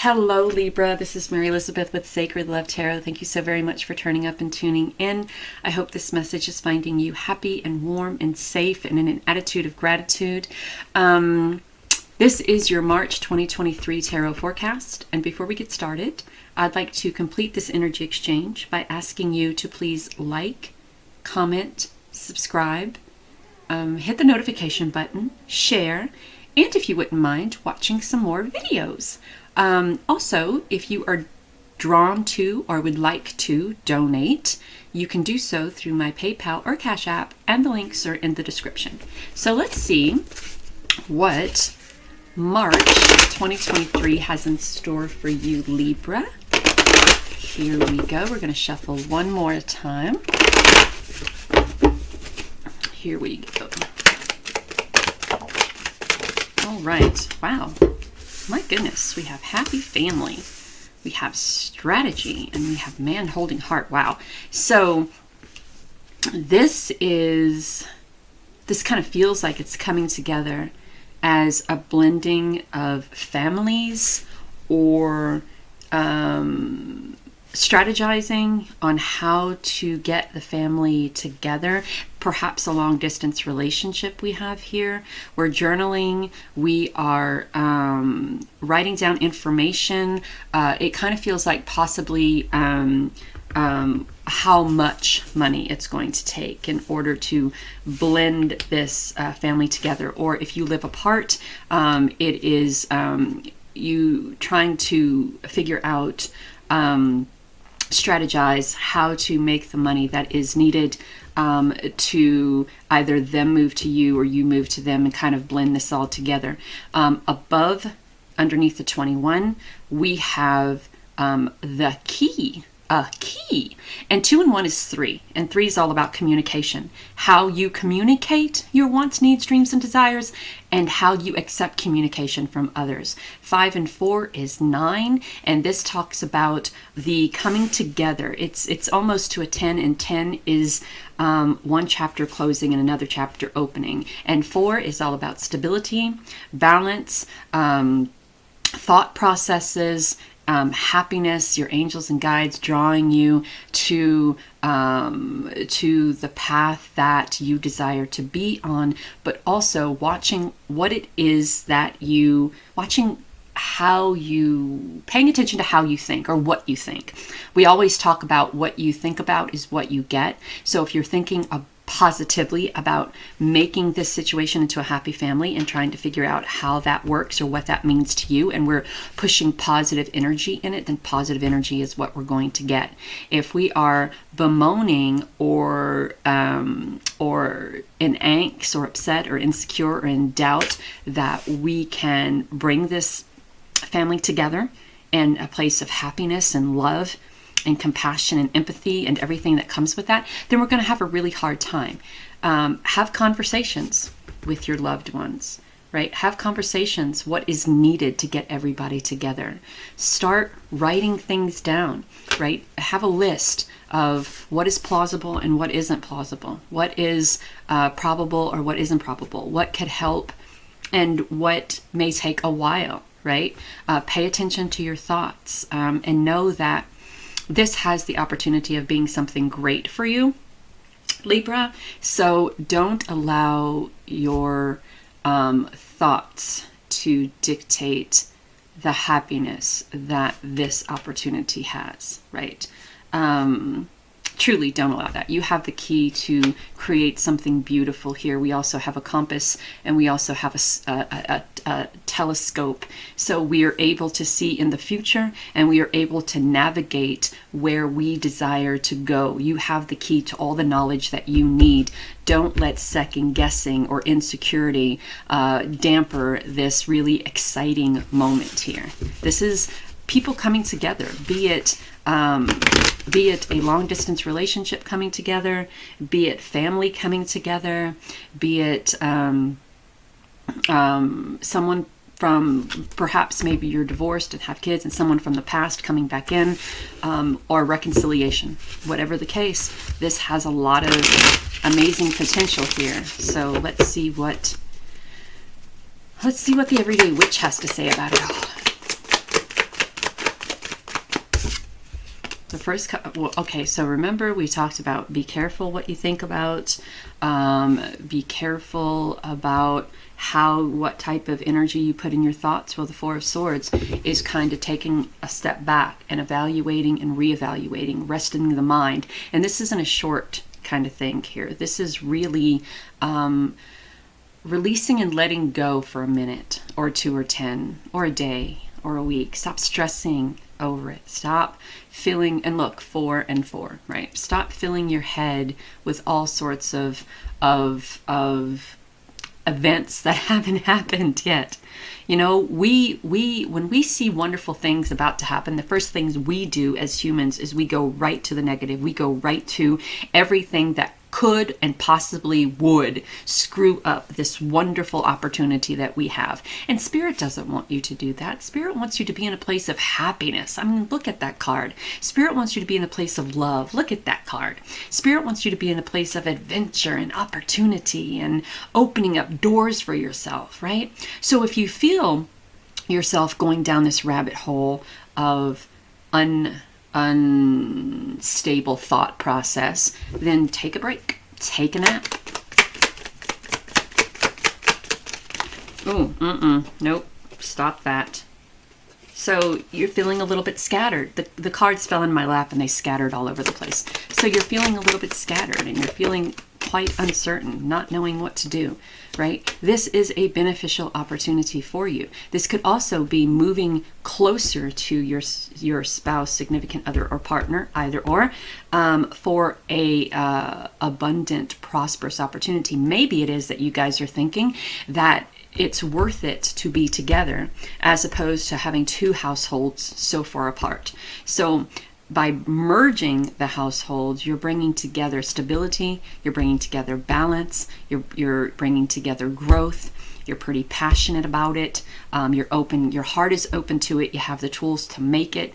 Hello, Libra. This is Mary Elizabeth with Sacred Love Tarot. Thank you so very much for turning up and tuning in. I hope this message is finding you happy and warm and safe and in an attitude of gratitude. This is your March 2023 tarot forecast. And before we get started, I'd like to complete this energy exchange by asking you to please like, comment, subscribe, hit the notification button, share, and if you wouldn't mind, watching some more videos. Also, if you are drawn to or would like to donate, you can do so through my PayPal or Cash App, and the links are in the description. So let's see what March 2023 has in store for you, Libra. Here we go. We're going to shuffle one more time. Here we go. All right. Wow. My goodness, we have happy family, we have strategy, and we have man holding heart. Wow. So this kind of feels like it's coming together as a blending of families or strategizing on how to get the family together. Perhaps a long distance relationship we have here. We're journaling. We are writing down information. It kind of feels like possibly how much money it's going to take in order to blend this family together. Or if you live apart, it is you trying to figure out strategize how to make the money that is needed to either them move to you or you move to them, and kind of blend this all together. Above, underneath the 21, we have the key. A key. And 2 and 1 is 3. And 3 is all about communication. How you communicate your wants, needs, dreams, and desires, and how you accept communication from others. 5 and 4 is 9. And this talks about the coming together. It's almost to a 10, and 10 is one chapter closing and another chapter opening. And 4 is all about stability, balance, thought processes, happiness, your angels and guides drawing you to the path that you desire to be on, but also watching what it is that paying attention to how you think or what you think. We always talk about what you think about is what you get. So if you're thinking positively about making this situation into a happy family and trying to figure out how that works or what that means to you, and we're pushing positive energy in it, then positive energy is what we're going to get. If we are bemoaning or in angst or upset or insecure or in doubt that we can bring this family together in a place of happiness and love and compassion and empathy and everything that comes with that, then we're going to have a really hard time. Have conversations with your loved ones, right? Have conversations, what is needed to get everybody together. Start writing things down, right? Have a list of what is plausible and what isn't plausible, what is probable or what isn't probable, what could help and what may take a while, right? Pay attention to your thoughts and know that this has the opportunity of being something great for you, Libra. So don't allow your thoughts to dictate the happiness that this opportunity has, right? Truly don't allow that. You have the key to create something beautiful here. We also have a compass, and we also have a telescope. So we are able to see in the future, and we are able to navigate where we desire to go. You have the key to all the knowledge that you need. Don't let second guessing or insecurity damper this really exciting moment here. This is people coming together, be it a long distance relationship coming together, be it family coming together, be it someone from perhaps maybe you're divorced and have kids, and someone from the past coming back in, or reconciliation. Whatever the case, this has a lot of amazing potential here. So let's see what the everyday witch has to say about it all. The first, well, okay, so remember we talked about be careful what you think about, be careful about what type of energy you put in your thoughts. Well, the Four of Swords is kind of taking a step back and evaluating and reevaluating, resting the mind. And this isn't a short kind of thing here. This is really releasing and letting go for a minute or two or 10 or a day or a week. Stop stressing over it. Stop filling, and look, 4 and 4, right? Stop filling your head with all sorts of events that haven't happened yet. You know, we when we see wonderful things about to happen, the first things we do as humans is we go right to the negative. We go right to everything that could and possibly would screw up this wonderful opportunity that we have. And Spirit doesn't want you to do that. Spirit wants you to be in a place of happiness. I mean, look at that card. Spirit wants you to be in a place of love. Look at that card. Spirit wants you to be in a place of adventure and opportunity and opening up doors for yourself, right? So if you feel yourself going down this rabbit hole of unstable thought process, then take a break, take a nap. Oh, nope, stop that. So you're feeling a little bit scattered. The cards fell in my lap and they scattered all over the place. So you're feeling a little bit scattered and you're feeling quite uncertain, not knowing what to do, right? This is a beneficial opportunity for you. This could also be moving closer to your spouse, significant other, or partner, either or, for a abundant, prosperous opportunity. Maybe it is that you guys are thinking that it's worth it to be together as opposed to having two households so far apart. So by merging the households, you're bringing together stability, you're bringing together balance, you're bringing together growth. You're pretty passionate about it. You're open. Your heart is open to it. You have the tools to make it.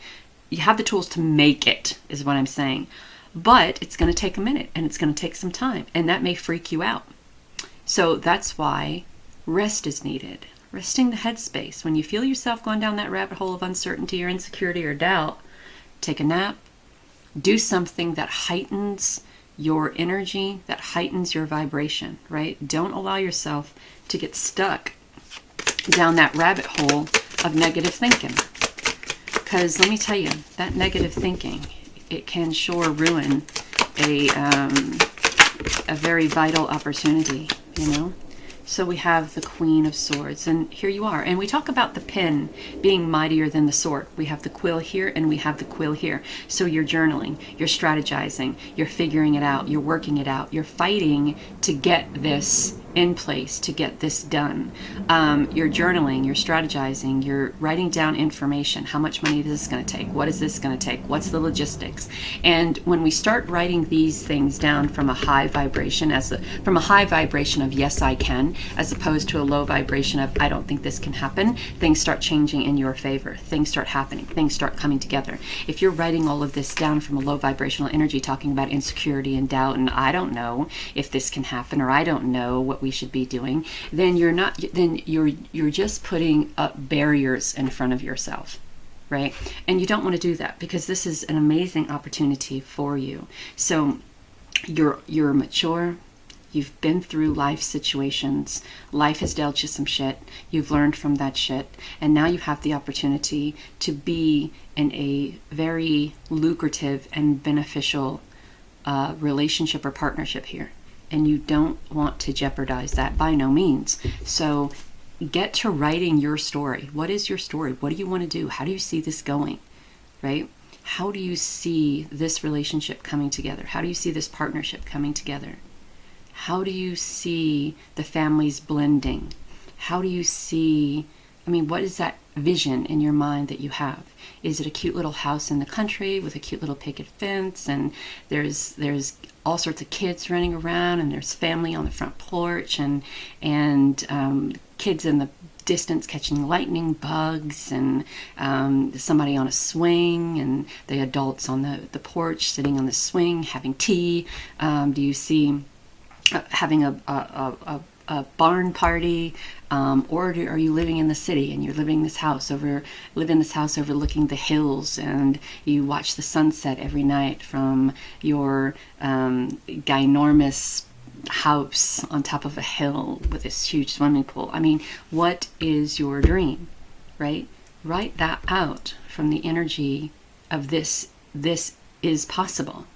You have the tools to make it, is what I'm saying. But it's going to take a minute and it's going to take some time, and that may freak you out. So that's why rest is needed. Resting the headspace. When you feel yourself going down that rabbit hole of uncertainty or insecurity or doubt, take a nap, do something that heightens your energy, that heightens your vibration, right? Don't allow yourself to get stuck down that rabbit hole of negative thinking. Because let me tell you, that negative thinking, it can sure ruin a very vital opportunity, you know? So we have the Queen of Swords, and here you are. And we talk about the pen being mightier than the sword. We have the quill here and we have the quill here. So you're journaling, you're strategizing, you're figuring it out, you're working it out, you're fighting to get this in place, to get this done. You're journaling, you're strategizing, you're writing down information. How much money is this going to take? What is this going to take? What's the logistics? And when we start writing these things down from a high vibration, from a high vibration of yes, I can, as opposed to a low vibration of I don't think this can happen, things start changing in your favor. Things start happening. Things start coming together. If you're writing all of this down from a low vibrational energy, talking about insecurity and doubt, and I don't know if this can happen, or I don't know what we should be doing, then you're just putting up barriers in front of yourself, right? And you don't want to do that, because this is an amazing opportunity for you. So you're mature. You've been through life situations. Life has dealt you some shit. You've learned from that shit. And now you have the opportunity to be in a very lucrative and beneficial relationship or partnership here. And you don't want to jeopardize that by no means. So get to writing your story. What is your story? What do you want to do? How do you see this going? Right? How do you see this relationship coming together? How do you see this partnership coming together? How do you see the families blending? How do you see, what is that vision in your mind that you have? Is it a cute little house in the country with a cute little picket fence, and there's all sorts of kids running around, and there's family on the front porch, and kids in the distance catching lightning bugs, and somebody on a swing, and the adults on the porch sitting on the swing having tea? Do you see having a a barn party, or are you living in the city and you're living in this house overlooking the hills, and you watch the sunset every night from your ginormous house on top of a hill with this huge swimming pool. I mean, what is your dream, right? Write that out from the energy of this is possible.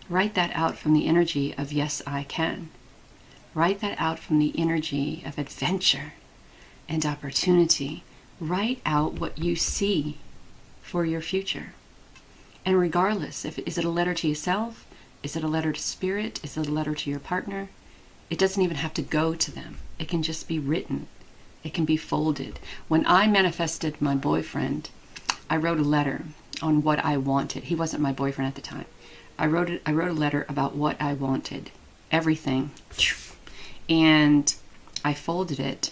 Write that out from the energy of yes, I can. Write that out from the energy of adventure and opportunity. Write out what you see for your future. And regardless, is it a letter to yourself? Is it a letter to spirit? Is it a letter to your partner? It doesn't even have to go to them. It can just be written. It can be folded. When I manifested my boyfriend, I wrote a letter on what I wanted. He wasn't my boyfriend at the time. I wrote a letter about what I wanted. Everything. And I folded it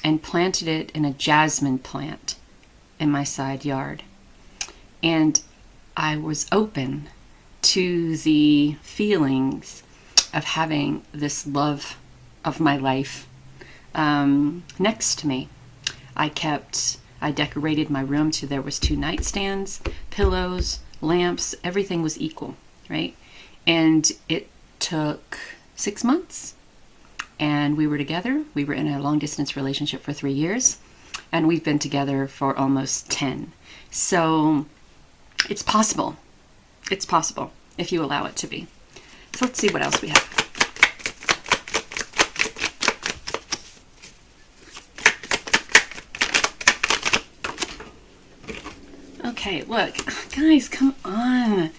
and planted it in a jasmine plant in my side yard. And I was open to the feelings of having this love of my life next to me. I decorated my room to there was 2 nightstands, pillows, lamps, everything was equal, right? And it took 6 months, and we were together. We were in a long distance relationship for 3 years, and we've been together for almost 10. So it's possible. It's possible if you allow it to be. So let's see what else we have. Okay, look, guys, come on.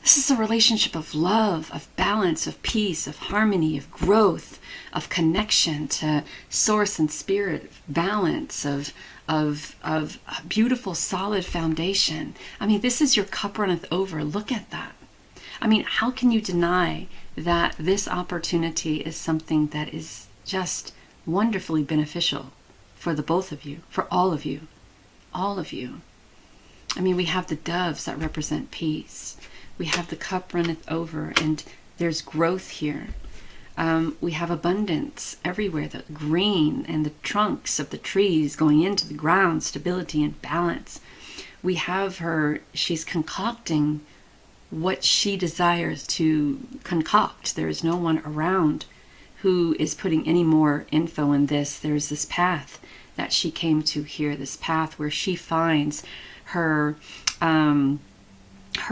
This is a relationship of love, of balance, of peace, of harmony, of growth, of connection to source and spirit, of balance, of a beautiful, solid foundation. I mean, this is your cup runneth over. Look at that. I mean, how can you deny that this opportunity is something that is just wonderfully beneficial for the both of you, for all of you, all of you? I mean, we have the doves that represent peace. We have the cup runneth over, and there's growth here. We have abundance everywhere, the green and the trunks of the trees going into the ground, stability and balance. We have her, she's concocting what she desires to concoct. There is no one around who is putting any more info in this. There's this path that she came to here, this path where she finds her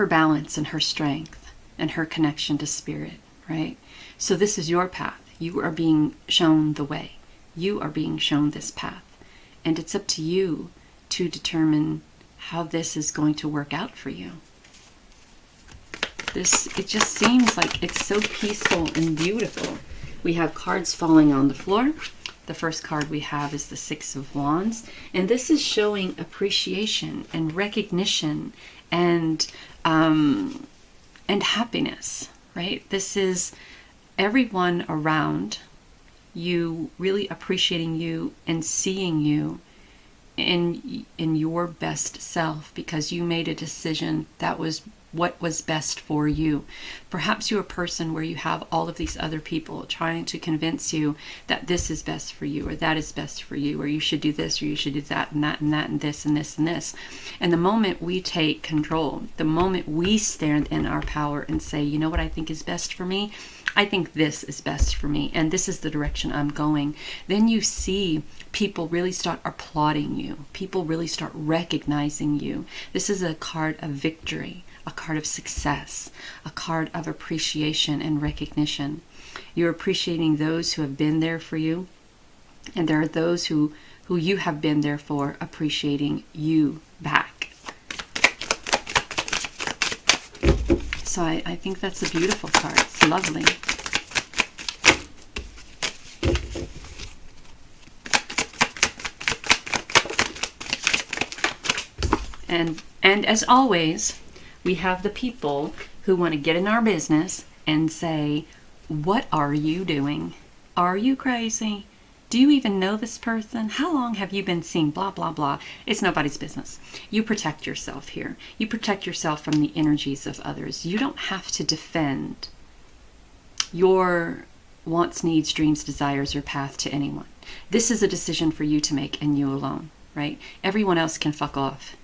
balance and her strength and her connection to spirit, right? So this is your path. You are being shown the way. You are being shown this path. And it's up to you to determine how this is going to work out for you. It just seems like it's so peaceful and beautiful. We have cards falling on the floor. The first card we have is the 6 of Wands. And this is showing appreciation and recognition and happiness, right? This is everyone around you really appreciating you and seeing you in your best self, because you made a decision that was what was best for you. Perhaps you're a person where you have all of these other people trying to convince you that this is best for you, or that is best for you, or you should do this, or you should do that, and that, and that, and this, and this, and this. And the moment we take control, the moment we stand in our power and say, you know what I think is best for me? I think this is best for me, and this is the direction I'm going. Then you see people really start applauding you. People really start recognizing you. This is a card of victory, a card of success, a card of appreciation and recognition. You're appreciating those who have been there for you, and there are those who you have been there for, appreciating you back. So I think that's a beautiful card. It's lovely. And as always, we have the people who want to get in our business and say, what are you doing? Are you crazy? Do you even know this person? How long have you been seeing blah, blah, blah? It's nobody's business. You protect yourself here. You protect yourself from the energies of others. You don't have to defend your wants, needs, dreams, desires, or path to anyone. This is a decision for you to make, and you alone, right? Everyone else can fuck off.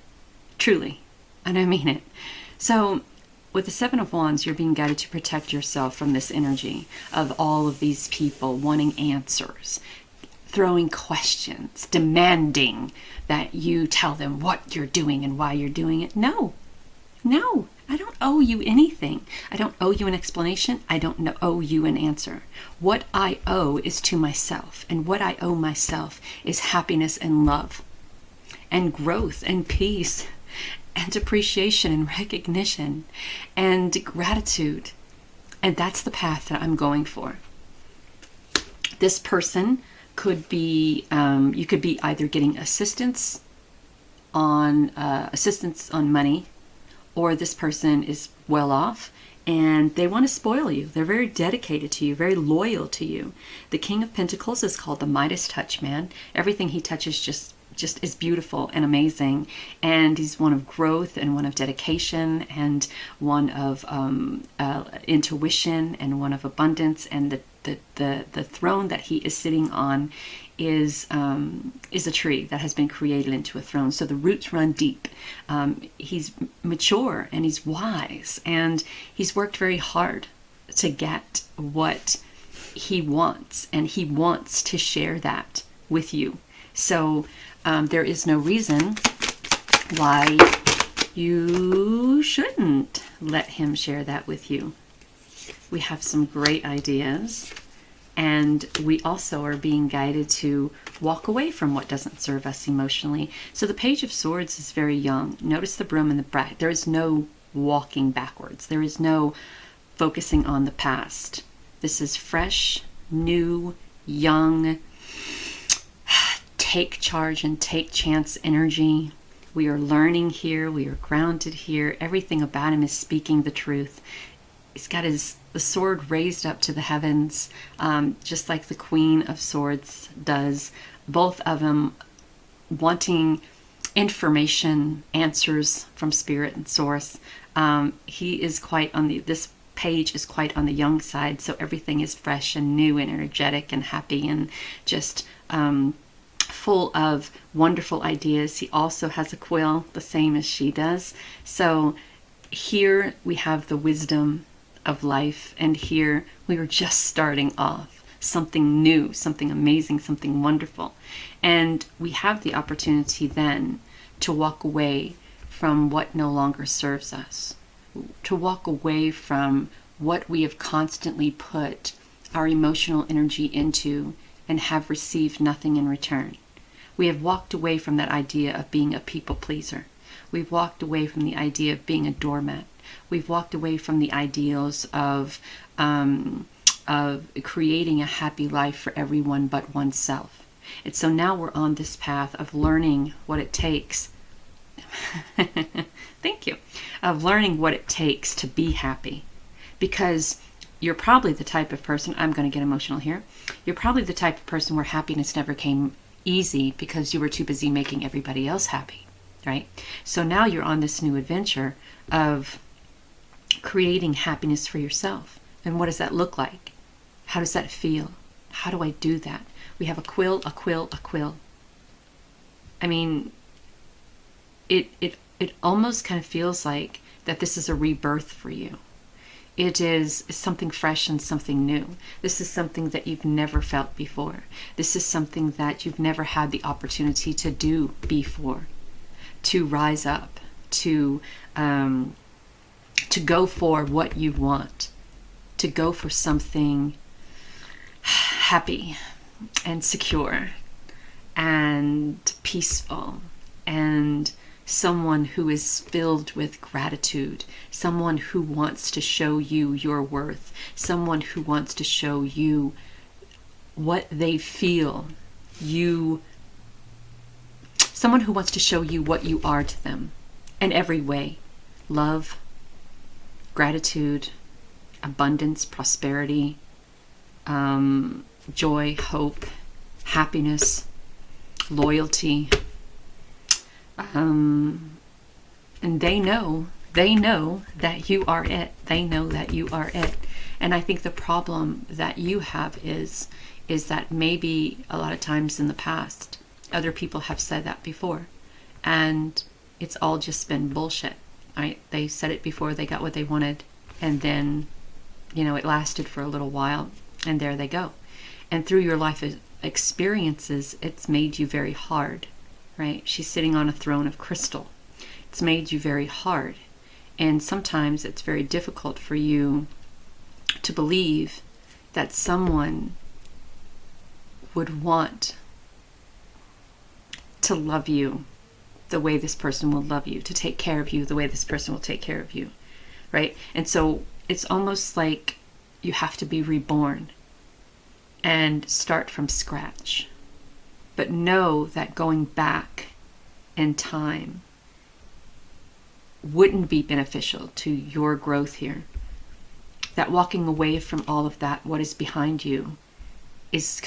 Truly. And I mean it. So with the Seven of Wands, you're being guided to protect yourself from this energy of all of these people wanting answers, throwing questions, demanding that you tell them what you're doing and why you're doing it. No, I don't owe you anything. I don't owe you an explanation. I don't owe you an answer. What I owe is to myself, and what I owe myself is happiness and love and growth and peace and appreciation and recognition and gratitude. And that's the path that I'm going for. This person could be, you could be either getting assistance on money, or this person is well off and they want to spoil you. They're very dedicated to you, very loyal to you. The King of Pentacles is called the Midas touch man. Everything he touches just is beautiful and amazing, and he's one of growth and one of dedication and one of intuition and one of abundance. And the throne that he is sitting on is a tree that has been created into a throne. So the roots run deep. He's mature and he's wise, and he's worked very hard to get what he wants, and he wants to share that with you. So there is no reason why you shouldn't let him share that with you. We have some great ideas, and we also are being guided to walk away from what doesn't serve us emotionally. So the Page of Swords is very young. Notice the broom and the bride. There is no walking backwards. There is no focusing on the past. This is fresh, new, young, take charge and take chance energy. We are learning here. We are grounded here. Everything about him is speaking the truth. He's got the sword raised up to the heavens, just like the Queen of Swords does. Both of them wanting information, answers from spirit and source. He is quite on this page is quite on the young side, so everything is fresh and new and energetic and happy and just full of wonderful ideas. He also has a quill, the same as she does. So here we have the wisdom of life, and here we are just starting off something new, something amazing, something wonderful. And we have the opportunity then to walk away from what no longer serves us, to walk away from what we have constantly put our emotional energy into and have received nothing in return. We have walked away from that idea of being a people pleaser. We've walked away from the idea of being a doormat. We've walked away from the ideals of creating a happy life for everyone but oneself. And so now we're on this path of learning what it takes. Thank you. Of learning what it takes to be happy. Because you're probably the type of person, I'm going to get emotional here, you're probably the type of person where happiness never came easy because you were too busy making everybody else happy, right? So now you're on this new adventure of creating happiness for yourself. And what does that look like? How does that feel? How do I do that? We have a quill, a quill, a quill. I mean, it almost kind of feels like that this is a rebirth for you. It is something fresh and something new. This is something that you've never felt before. This is something that you've never had the opportunity to do before. To rise up, to go for what you want, to go for something happy and secure and peaceful, and someone who is filled with gratitude, someone who wants to show you your worth, someone who wants to show you what they feel, someone who wants to show you what you are to them in every way. Love, gratitude, abundance, prosperity, joy, hope, happiness, loyalty. And they know that you are it. They know that you are it. And I think the problem that you have is that maybe a lot of times in the past, other people have said that before, and it's all just been bullshit, right? They said it before they got what they wanted, and then, it lasted for a little while, and there they go. And through your life experiences, it's made you very hard, right? She's sitting on a throne of crystal. It's made you very hard. And sometimes it's very difficult for you to believe that someone would want to love you the way this person will love you, to take care of you the way this person will take care of you, right? And so it's almost like you have to be reborn and start from scratch. But know that going back in time wouldn't be beneficial to your growth here. That walking away from all of that, what is behind you, is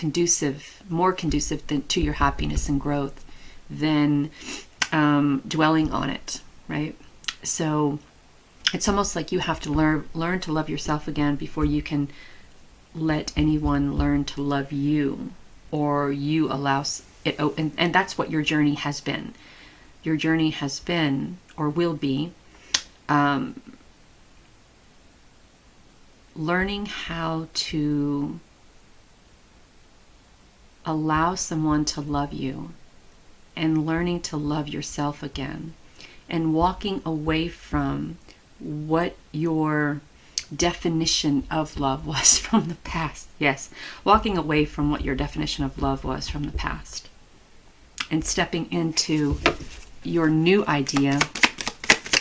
more conducive to your happiness and growth than dwelling on it, right? So it's almost like you have to learn to love yourself again before you can let anyone learn to love you, or you allow it. And that's what your journey has been. Your journey has been, or will be, learning how to allow someone to love you, and learning to love yourself again, and walking away from what your definition of love was from the past. Yes, walking away from what your definition of love was from the past, and stepping into your new idea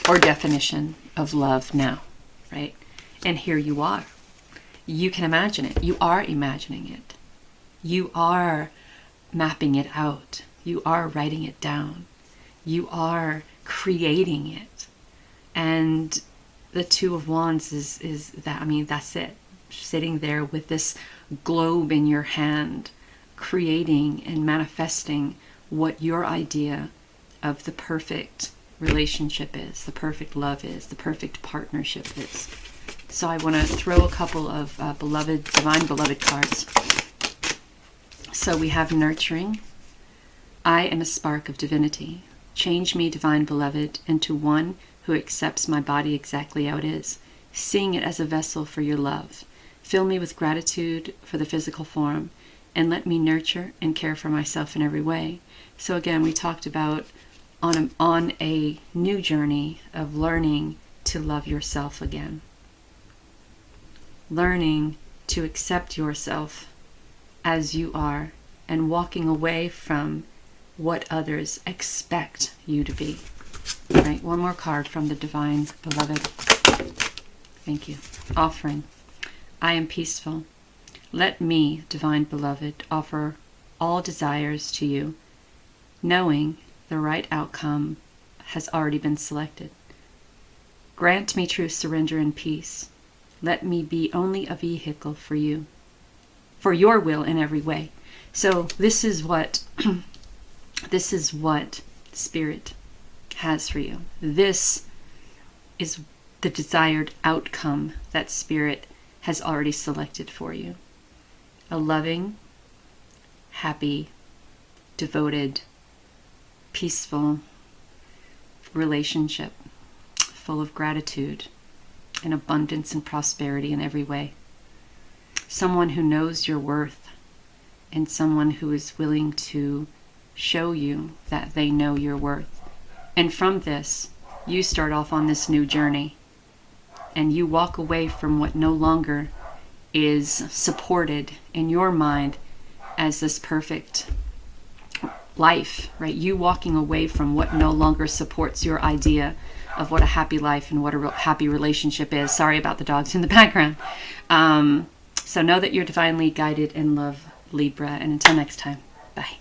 or definition of love now, right? And here you are. You can imagine it. You are imagining it. You are mapping it out. You are writing it down. You are creating it. And the Two of Wands is that, that's it. Sitting there with this globe in your hand, creating and manifesting what your idea of the perfect relationship is, the perfect love is, the perfect partnership is. So I want to throw a couple of divine beloved cards. So we have nurturing. I am a spark of divinity. Change me, divine beloved, into one who accepts my body exactly how it is, seeing it as a vessel for your love. Fill me with gratitude for the physical form, and let me nurture and care for myself in every way. So again, we talked about on a new journey of learning to love yourself again. Learning to accept yourself as you are, and walking away from what others expect you to be. All right, one more card from the divine beloved. Thank you. Offering. I am peaceful. Let me, divine beloved, offer all desires to you, knowing the right outcome has already been selected. Grant me true surrender and peace. Let me be only a vehicle for you, for your will in every way. So this is what Spirit has for you. This is the desired outcome that Spirit has already selected for you. A loving, happy, devoted, peaceful relationship full of gratitude and abundance and prosperity in every way. Someone who knows your worth, and someone who is willing to show you that they know your worth. And from this, you start off on this new journey, and you walk away from what no longer is supported in your mind as this perfect life, right? You walking away from what no longer supports your idea of what a happy life and what a happy relationship is. Sorry about the dogs in the background. So know that you're divinely guided in love, Libra, and until next time, bye.